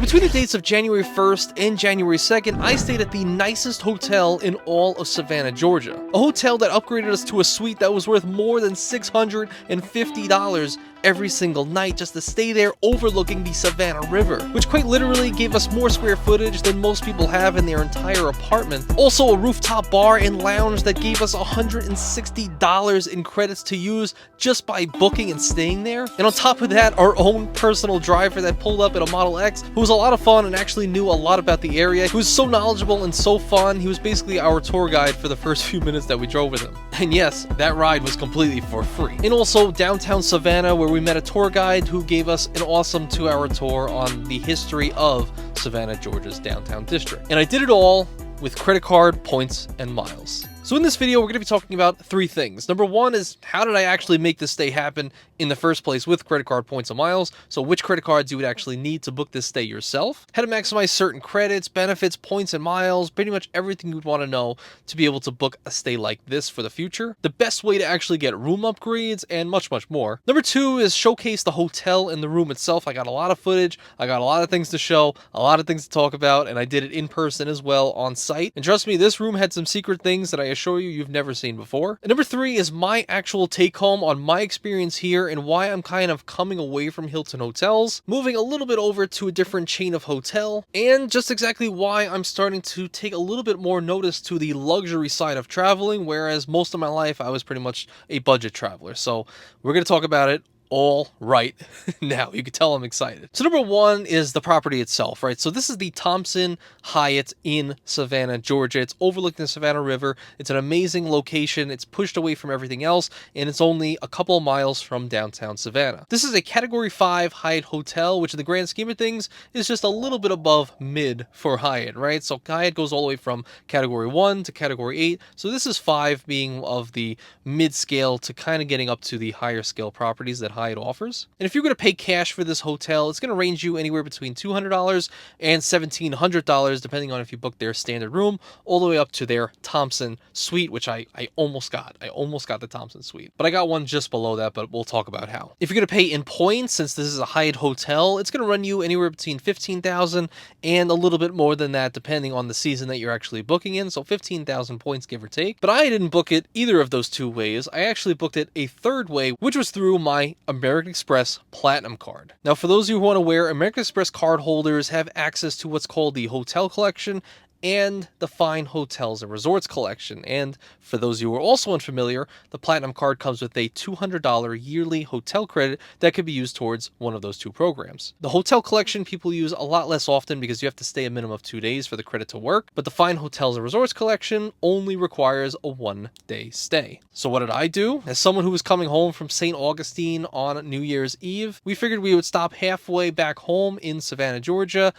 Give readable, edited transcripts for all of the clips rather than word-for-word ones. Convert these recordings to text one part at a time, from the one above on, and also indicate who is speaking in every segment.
Speaker 1: between the dates of January 1st and January 2nd, I stayed at the nicest hotel in all of Savannah, Georgia. A hotel that upgraded us to a suite that was worth more than $650 every single night just to stay there overlooking the Savannah River, which quite literally gave us more square footage than most people have in their entire apartment. Also a rooftop bar and lounge that gave us $160 in credits to use just by booking and staying there. And on top of that, our own personal driver that pulled up in a Model X, who was a lot of fun and actually knew a lot about the area. He was so knowledgeable and so fun. He was basically our tour guide for the first few minutes that we drove with him. And yes, that ride was completely for free. And also downtown Savannah, where we met a tour guide who gave us an awesome 2-hour tour on the history of Savannah, Georgia's downtown district. And I did it all with credit card, points, and miles. So in this video, we're going to be talking about 3 things. Number 1 is, how did I actually make this stay happen in the first place with credit card points and miles? So which credit cards you would actually need to book this stay yourself? How to maximize certain credits, benefits, points, and miles. Pretty much everything you'd want to know to be able to book a stay like this for the future. The best way to actually get room upgrades, and much, much more. Number 2 is showcase the hotel and the room itself. I got a lot of footage. I got a lot of things to show, a lot of things to talk about, and I did it in person as well on site. And trust me, this room had some secret things that I assure you've never seen before. And number 3 is my actual take home on my experience here and why I'm kind of coming away from Hilton hotels, moving a little bit over to a different chain of hotel, and just exactly why I'm starting to take a little bit more notice to the luxury side of traveling, whereas most of my life I was pretty much a budget traveler. So we're going to talk about it all right now. You can tell I'm excited. So number 1 is the property itself, right? So this is the Thompson Hyatt in Savannah, Georgia. It's overlooking the Savannah River. It's an amazing location. It's pushed away from everything else, and it's only a couple of miles from downtown Savannah. This is a Category 5 Hyatt hotel, which in the grand scheme of things is just a little bit above mid for Hyatt, right? So Hyatt goes all the way from Category 1 to Category 8. So this is 5 being of the mid-scale to kind of getting up to the higher scale properties that Hyatt offers. And if you're going to pay cash for this hotel, it's going to range you anywhere between $200 and $1,700, depending on if you book their standard room, all the way up to their Thompson suite, which I almost got. I almost got the Thompson suite, but I got one just below that, but we'll talk about how. If you're going to pay in points, since this is a Hyatt hotel, it's going to run you anywhere between $15,000 and a little bit more than that, depending on the season that you're actually booking in. So 15,000 points, give or take. But I didn't book it either of those 2 ways. I actually booked it a 3rd way, which was through my American Express Platinum Card. Now, for those of you who aren't aware, American Express card holders have access to what's called the Hotel Collection and the Fine Hotels and Resorts Collection. And for those of you who are also unfamiliar, the Platinum Card comes with a $200 yearly hotel credit that could be used towards one of those 2 programs. The Hotel Collection people use a lot less often because you have to stay a minimum of 2 days for the credit to work, but the Fine Hotels and Resorts Collection only requires a 1-day stay. So what did I do? As someone who was coming home from St. Augustine on New Year's Eve, we figured we would stop halfway back home in Savannah, Georgia.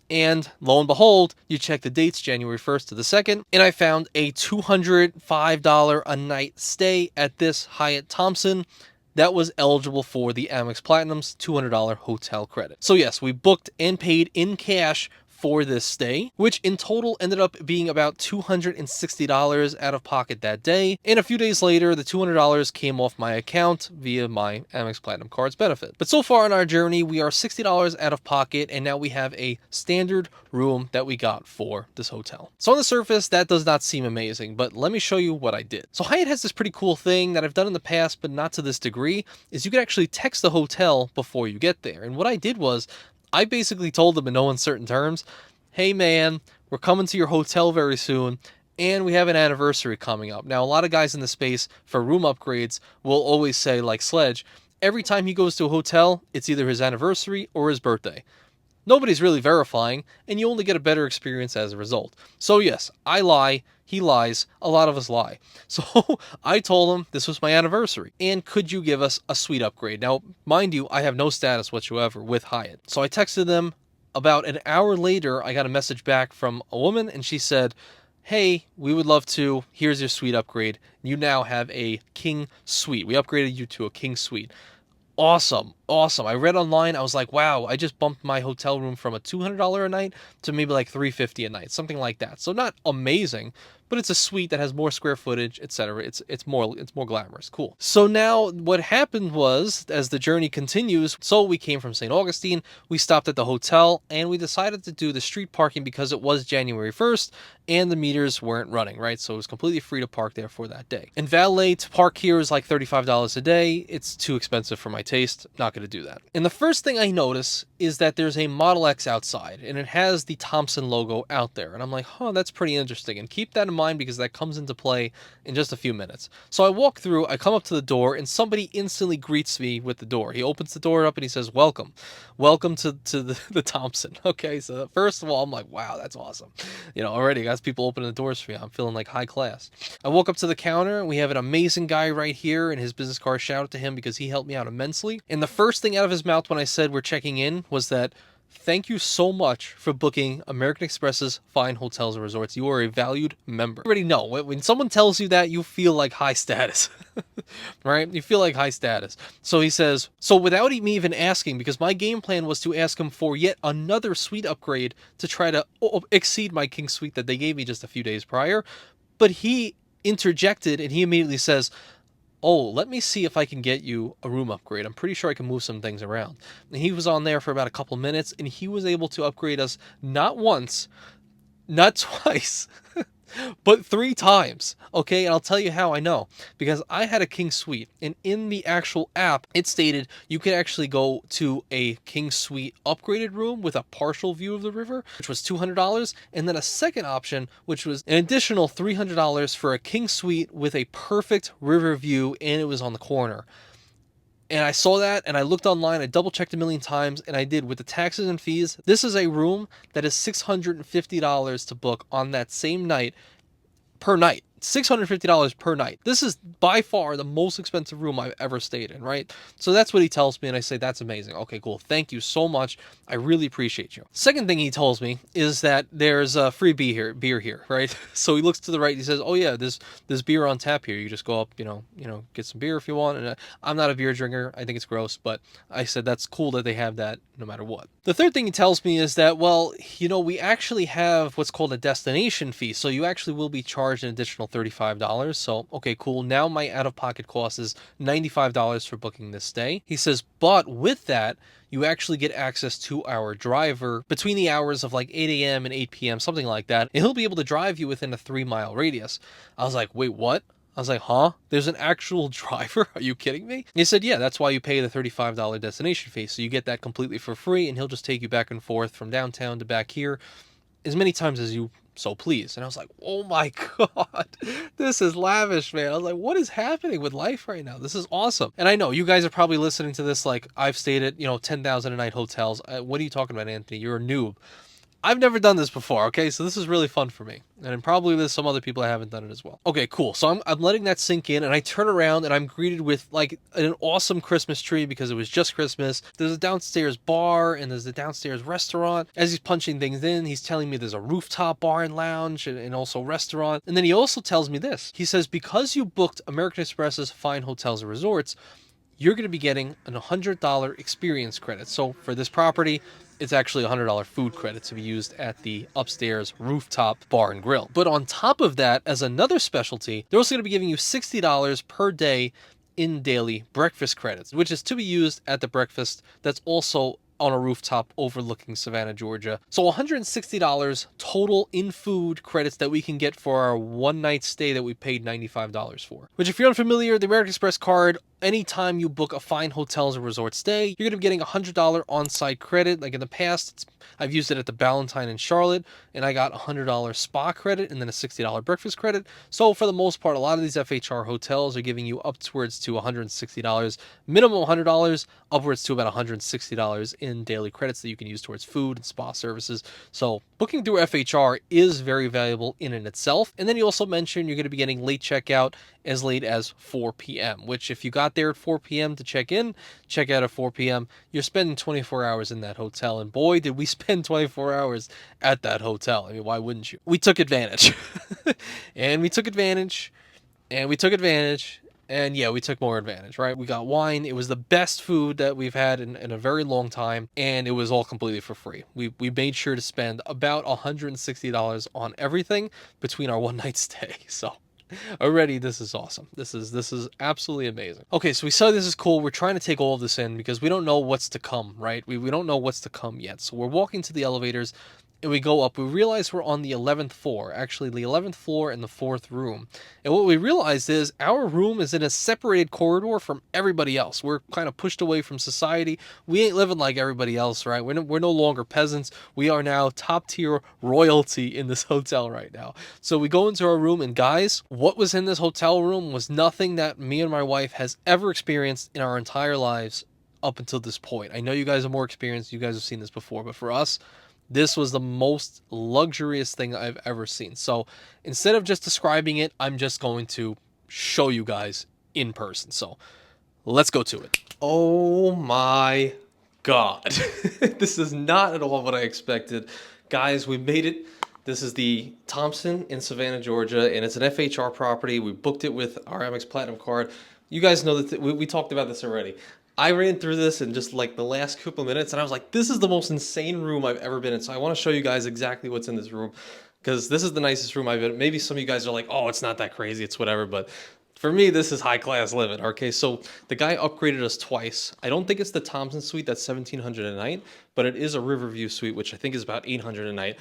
Speaker 1: And lo and behold, you check the dates, January 1st to the 2nd, and I found a $205 a night stay at this Hyatt Thompson that was eligible for the Amex Platinum's $200 hotel credit. So yes, we booked and paid in cash for this stay, which in total ended up being about $260 out of pocket that day. And a few days later, the $200 came off my account via my Amex Platinum Card's benefit. But so far in our journey, we are $60 out of pocket, and now we have a standard room that we got for this hotel. So on the surface, that does not seem amazing, but let me show you what I did. So Hyatt has this pretty cool thing that I've done in the past, but not to this degree, is you can actually text the hotel before you get there. And what I did was, I basically told them in no uncertain terms, hey man, we're coming to your hotel very soon, and we have an anniversary coming up. Now, a lot of guys in the space for room upgrades will always say, like Sledge, every time he goes to a hotel, it's either his anniversary or his birthday. Nobody's really verifying, and you only get a better experience as a result. So yes, I lie, he lies, a lot of us lie. So I told him this was my anniversary, and could you give us a suite upgrade? Now, mind you, I have no status whatsoever with Hyatt. So I texted them. About an hour later, I got a message back from a woman, and she said, hey, we would love to, here's your suite upgrade. You now have a king suite. We upgraded you to a king suite. Awesome. I read online, I was like, wow, I just bumped my hotel room from a $200 a night to maybe like $350 a night, something like that. So not amazing, but it's a suite that has more square footage, etc. It's more glamorous. Cool. So now what happened was, as the journey continues, so we came from St. Augustine, we stopped at the hotel, and we decided to do the street parking because it was January 1st and the meters weren't running, right? So it was completely free to park there for that day. In valet, to park here is like $35 a day. It's too expensive for my taste. Not going to do that. And the first thing I notice is that there's a Model X outside, and it has the Thompson logo out there. And I'm like, huh, that's pretty interesting. And keep that in mind because that comes into play in just a few minutes. So I walk through, I come up to the door, and somebody instantly greets me with the door. He opens the door up and he says, welcome. Welcome to the Thompson. Okay, so first of all, I'm like, wow, that's awesome. You know, already got people opening the doors for me. I'm feeling like high class. I walk up to the counter. We have an amazing guy right here in his business card. Shout out to him because he helped me out immensely. And the first thing out of his mouth when I said we're checking in was that, thank you so much for booking American Express's fine hotels and resorts. You are a valued member. You already know, when someone tells you that, you feel like high status, right? You feel like high status. So he says, so without me even asking, because my game plan was to ask him for yet another suite upgrade to try to exceed my king suite that they gave me just a few days prior, but he interjected and he immediately says, oh, let me see if I can get you a room upgrade. I'm pretty sure I can move some things around. And he was on there for about a couple minutes, and he was able to upgrade us not once, not twice, but 3 times. Okay, and I'll tell you how I know. Because I had a king suite, and in the actual app, it stated you could actually go to a king suite upgraded room with a partial view of the river, which was $200, and then a second option, which was an additional $300 for a king suite with a perfect river view, and it was on the corner. And I saw that, and I looked online, I double-checked a million times, and I did. With the taxes and fees, this is a room that is $650 to book on that same night, per night. $650 per night. This is by far the most expensive room I've ever stayed in, right? So that's what he tells me, and I say, that's amazing. Okay, cool. Thank you so much. I really appreciate you. Second thing he tells me is that there's a free beer here, right? So he looks to the right, he says, oh yeah, there's beer on tap here. You just go up, get some beer if you want. And I'm not a beer drinker. I think it's gross, but I said that's cool that they have that no matter what. The third thing he tells me is that, well, we actually have what's called a destination fee. So you actually will be charged an additional $35. So, okay, cool. Now my out-of-pocket cost is $95 for booking this stay. He says, but with that, you actually get access to our driver between the hours of like 8 a.m. and 8 p.m., something like that. And he'll be able to drive you within a 3-mile radius. I was like, wait, what? I was like, huh? There's an actual driver? Are you kidding me? He said, yeah, that's why you pay the $35 destination fee. So you get that completely for free, and he'll just take you back and forth from downtown to back here as many times as you so please. And I was like, oh my God, this is lavish, man. I was like, what is happening with life right now? This is awesome. And I know you guys are probably listening to this like, I've stayed at, 10,000 a night hotels. What are you talking about, Anthony? You're a noob. I've never done this before, okay? So this is really fun for me. And probably there's some other people that haven't done it as well. Okay, cool. So I'm letting that sink in, and I turn around and I'm greeted with like an awesome Christmas tree because it was just Christmas. There's a downstairs bar and there's a downstairs restaurant. As he's punching things in, he's telling me there's a rooftop bar and lounge and also restaurant. And then he also tells me this. He says, because you booked American Express's fine hotels and resorts, you're going to be getting an $100 experience credit. So for this property, it's actually a $100 food credit to be used at the upstairs rooftop bar and grill. But on top of that, as another specialty, they're also going to be giving you $60 per day in daily breakfast credits, which is to be used at the breakfast that's also on a rooftop overlooking Savannah, Georgia. So $160 total in food credits that we can get for our one-night stay that we paid $95 for. Which, if you're unfamiliar, the American Express card, anytime you book a fine hotels and resort stay, you're going to be getting a $100 on-site credit. Like in the past, I've used it at the Ballantyne in Charlotte, and I got a $100 spa credit and then a $60 breakfast credit. So for the most part, a lot of these FHR hotels are giving you upwards to $160, minimum $100, upwards to about $160 in daily credits that you can use towards food and spa services. So booking through FHR is very valuable in and itself. And then you also mentioned you're going to be getting late checkout as late as 4 p.m., which if you got there at 4 p.m. to check in, check out at 4 p.m., you're spending 24 hours in that hotel. And boy, did we spend 24 hours at that hotel. I mean, why wouldn't you? We took advantage. And we took advantage. And we took advantage. And yeah, we took more advantage, right? We got wine. It was the best food that we've had in a very long time, and it was all completely for free. We made sure to spend about $160 on everything between our one night stay. So already this is awesome. This is absolutely amazing. Okay, so we saw this is cool. We're trying to take all of this in because we don't know what's to come, right? We don't know what's to come yet. So we're walking to the elevators and we go up. We realize we're on the 11th floor, actually the 11th floor in the 4th room. And what we realized is our room is in a separated corridor from everybody else. We're kind of pushed away from society. We ain't living like everybody else, right? We're no longer peasants. We are now top tier royalty in this hotel right now. So we go into our room, and guys, what was in this hotel room was nothing that me and my wife has ever experienced in our entire lives up until this point. I know you guys are more experienced. You guys have seen this before, but for us, this was the most luxurious thing I've ever seen. So instead of just describing it, I'm just going to show you guys in person. So let's go to it. Oh my God. This is not at all what I expected. Guys, we made it. This is the Thompson in Savannah, Georgia, and it's an FHR property. We booked it with our Amex Platinum Card. You guys know that we talked about this already. I ran through this in just like the last couple of minutes, and I was like, this is the most insane room I've ever been in. So I want to show you guys exactly what's in this room, because this is the nicest room I've been in. Maybe some of you guys are like, oh, it's not that crazy, it's whatever, but for me, this is high class living. Okay, so the guy upgraded us twice. I don't think it's the Thompson suite, that's $1,700 a night, but it is a Riverview suite, which I think is about $800 a night.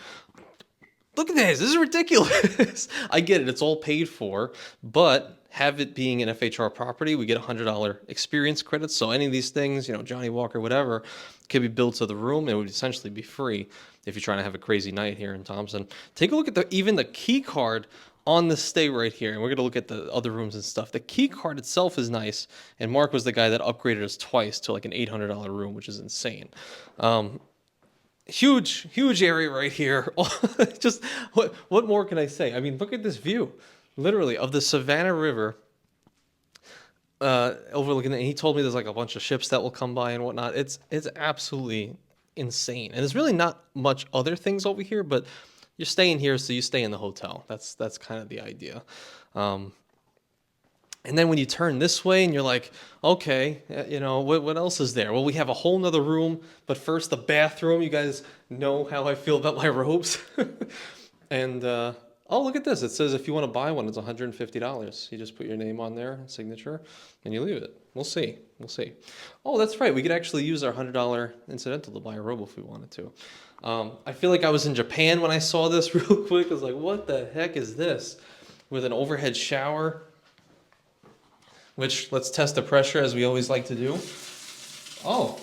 Speaker 1: Look at this is ridiculous. I get it, it's all paid for, but have it being an FHR property, we get $100 experience credits. So any of these things, you know, Johnny Walker, whatever, can be billed to the room. It would essentially be free if you're trying to have a crazy night here in Thompson. Take a look at even the key card on the stay right here, and we're going to look at the other rooms and stuff. The key card itself is nice, and Mark was the guy that upgraded us twice to like an $800 room, which is insane. Huge area right here. Just what more can I say? I mean, look at this view, literally, of the Savannah River, overlooking it. And he told me there's like a bunch of ships that will come by and whatnot. It's absolutely insane, and there's really not much other things over here, but you're staying here, so you stay in the hotel. That's kind of the idea. And then when you turn this way and you're like, okay, you know, what else is there? Well, we have a whole nother room, but first the bathroom. You guys know how I feel about my robes. And, oh, look at this. It says if you want to buy one, it's $150. You just put your name on there, signature, and you leave it. We'll see. We'll see. Oh, that's right. We could actually use our $100 incidental to buy a robe if we wanted to. I feel like I was in Japan when I saw this real quick. I was like, what the heck is this? With an overhead shower. Which, let's test the pressure as we always like to do. Oh.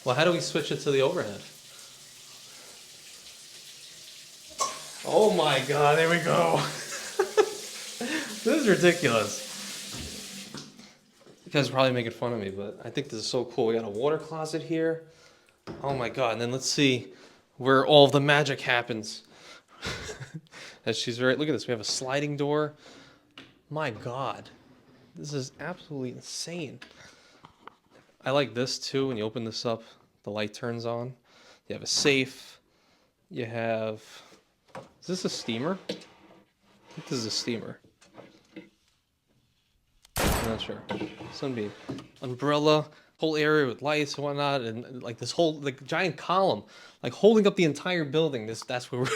Speaker 1: Well, how do we switch it to the overhead? Oh my God, there we go. This is ridiculous. You guys are probably making fun of me, but I think this is so cool. We got a water closet here. Oh my God, and then let's see where all of the magic happens. As she's very, look at this, we have a sliding door. My God. This is absolutely insane. I like this too. When you open this up, the light turns on. You have a safe. You have... Is this a steamer? I think this is a steamer. I'm not sure. Sunbeam. Umbrella. Whole area with lights and whatnot, and like this whole like giant column, like holding up the entire building. That's where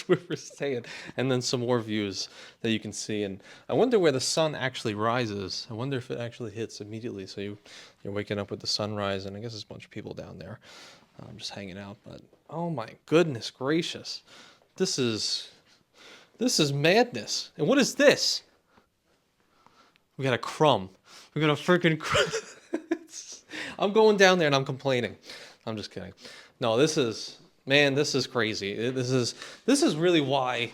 Speaker 1: we're staying, and then some more views that you can see. And I wonder where the sun actually rises. I wonder if it actually hits immediately. So you're waking up with the sunrise, and I guess there's a bunch of people down there, just hanging out. But oh my goodness gracious, this is madness. And what is this? We got a crumb. We got a freaking crumb. I'm going down there and I'm complaining. I'm just kidding. No, this is crazy. This is really why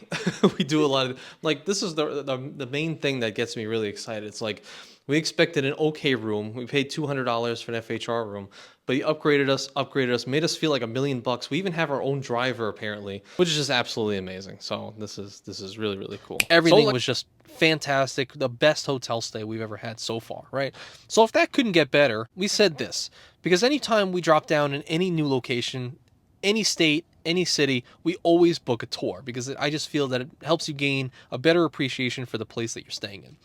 Speaker 1: we do a lot of, like, this is the main thing that gets me really excited. It's like, we expected an okay room. We paid $200 for an FHR room, but he upgraded us, made us feel like $1 million. We even have our own driver apparently, which is just absolutely amazing. So this is really, really cool. Everything was just fantastic. The best hotel stay we've ever had so far, right? So if that couldn't get better, we said this, because anytime we drop down in any new location, any state, any city, we always book a tour, because I just feel that it helps you gain a better appreciation for the place that you're staying in.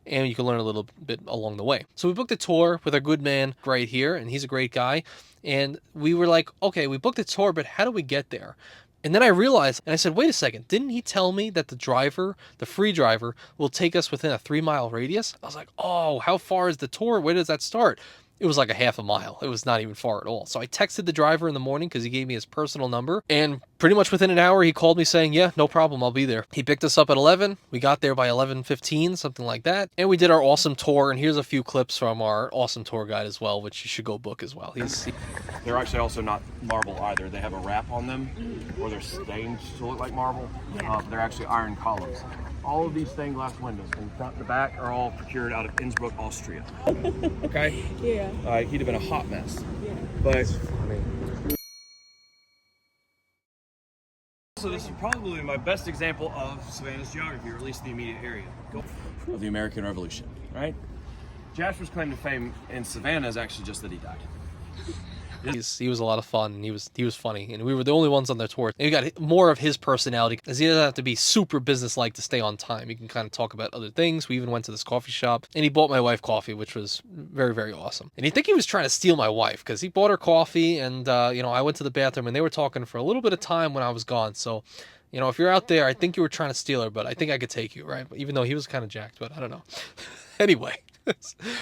Speaker 1: and you can learn a little bit along the way. So we booked a tour with our good man right here, and he's a great guy. And we were like, okay, we booked a tour, but how do we get there? And then I realized, and I said, wait a second, didn't he tell me that the driver, the free driver, will take us within a 3-mile radius? I was like, oh, how far is the tour? Where does that start? It was like a half a mile. It was not even far at all. So I texted the driver in the morning because he gave me his personal number. And pretty much within an hour, he called me saying, yeah, no problem, I'll be there. He picked us up at 11. We got there by 11:15, something like that. And we did our awesome tour. And here's a few clips from our awesome tour guide as well, which you should go book as well.
Speaker 2: They're actually also not marble either. They have a wrap on them, or they're stained to look like marble. They're actually iron columns. All of these stained glass windows from front to back are all procured out of Innsbruck, Austria. Okay?
Speaker 3: Yeah.
Speaker 2: He'd have been a hot mess.
Speaker 3: Yeah.
Speaker 2: But so this is probably my best example of Savannah's geography, or at least the immediate area of the American Revolution, right? Jasper's claim to fame in Savannah is actually just that he died.
Speaker 1: He was a lot of fun, and he was funny, and we were the only ones on their tour. And we got more of his personality, as he doesn't have to be super businesslike to stay on time. He can kind of talk about other things. We even went to this coffee shop, and he bought my wife coffee, which was very, very awesome. And you think he was trying to steal my wife, because he bought her coffee, and I went to the bathroom, and they were talking for a little bit of time when I was gone. So, if you're out there, I think you were trying to steal her, but I think I could take you, right? Even though he was kind of jacked, but I don't know. Anyway,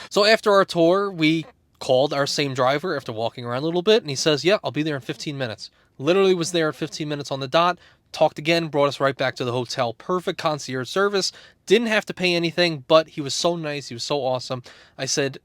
Speaker 1: so after our tour, we called our same driver after walking around a little bit, and he says, yeah, I'll be there in 15 minutes. Literally was there at 15 minutes on the dot, talked again, brought us right back to the hotel. Perfect concierge service. Didn't have to pay anything, but he was so nice. He was so awesome. I said,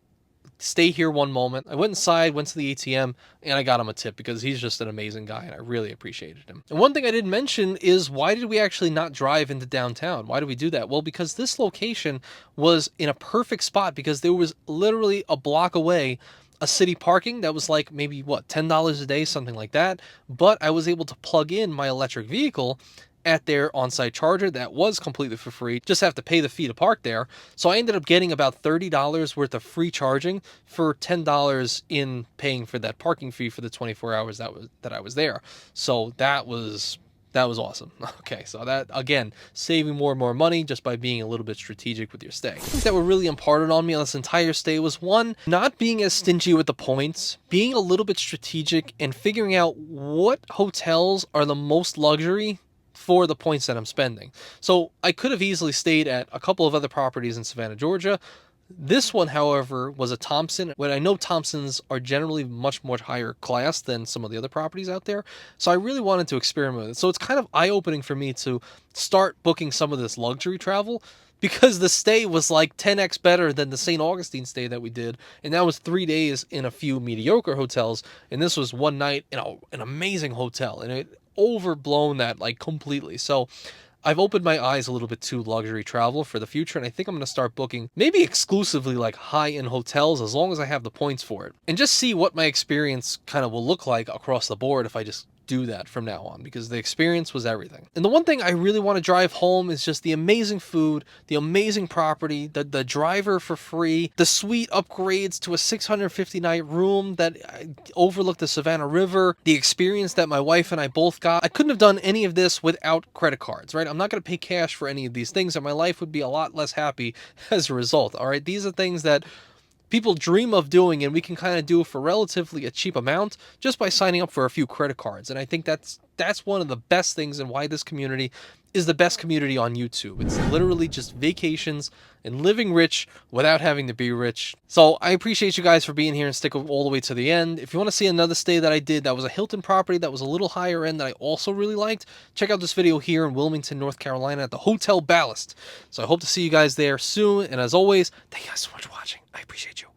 Speaker 1: stay here one moment. I went inside, went to the ATM, and I got him a tip because he's just an amazing guy, and I really appreciated him. And one thing I didn't mention is, why did we actually not drive into downtown? Why did we do that? Well, because this location was in a perfect spot, because there was literally a block away a city parking that was like maybe $10 a day, something like that. But I was able to plug in my electric vehicle at their on-site charger that was completely for free. Just have to pay the fee to park there. So I ended up getting about $30 worth of free charging for $10 in paying for that parking fee for the 24 hours that I was there. So that was awesome. Okay, so that, again, saving more and more money just by being a little bit strategic with your stay. Things that were really imparted on me on this entire stay was, one, not being as stingy with the points, being a little bit strategic, and figuring out what hotels are the most luxury for the points that I'm spending. So I could have easily stayed at a couple of other properties in Savannah, Georgia. This one, however, was a Thompson, when I know Thompsons are generally much more higher class than some of the other properties out there. So I really wanted to experiment with it. So it's kind of eye-opening for me to start booking some of this luxury travel, because the stay was like 10x better than the St. Augustine stay that we did. And that was 3 days in a few mediocre hotels. And this was one night in an amazing hotel. And it overblown that like completely. So I've opened my eyes a little bit to luxury travel for the future, and I think I'm going to start booking maybe exclusively like high-end hotels, as long as I have the points for it, and just see what my experience kind of will look like across the board if I just do that from now on, because the experience was everything. And the one thing I really want to drive home is just the amazing food, the amazing property, the driver for free, the suite upgrades to a 650 night room that overlooked the Savannah River, the experience that my wife and I both got. I couldn't have done any of this without credit cards, right? I'm not going to pay cash for any of these things, and my life would be a lot less happy as a result. All right, these are things that people dream of doing, and we can kind of do for relatively a cheap amount just by signing up for a few credit cards. And I think that's one of the best things, and why this community is the best community on YouTube. It's literally just vacations and living rich without having to be rich. So I appreciate you guys for being here and sticking all the way to the end. If you want to see another stay that I did that was a Hilton property that was a little higher end that I also really liked, check out this video here in Wilmington, North Carolina at the Hotel Ballast. So I hope to see you guys there soon. And as always, thank you guys so much for watching. I appreciate you.